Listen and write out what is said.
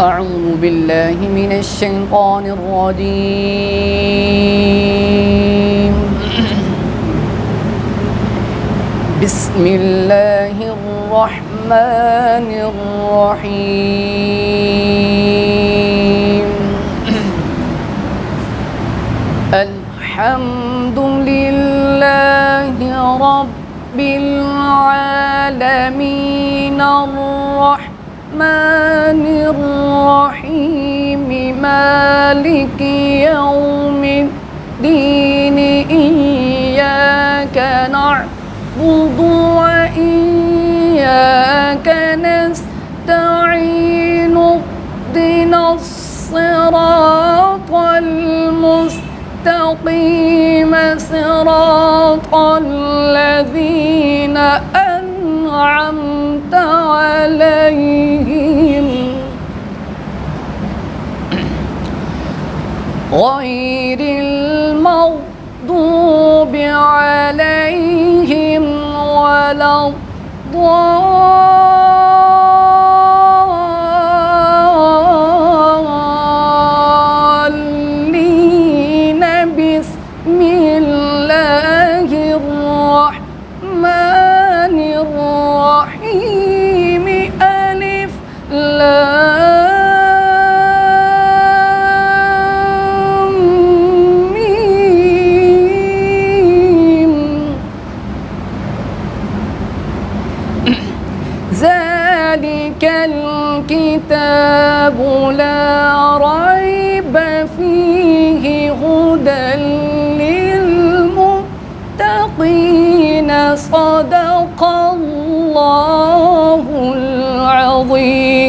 أعوذ بالله من الشيطان الرجيم. بسم الله الرحمن الرحيم. الحمد لله رب العالمين الرحمن الرحيم مالك يوم الدين إياك نعبد وإياك نستعين اهدنا الصراط المستقيم صراط الذين أنعمت عليهم غير المغضوب عليهم ولا الضالين. بسم الله الرحمن الرحيم. ألف لام ميم. ذلك الكتاب لا ريب فيه هدى للمتقين. صدق الله العظيم.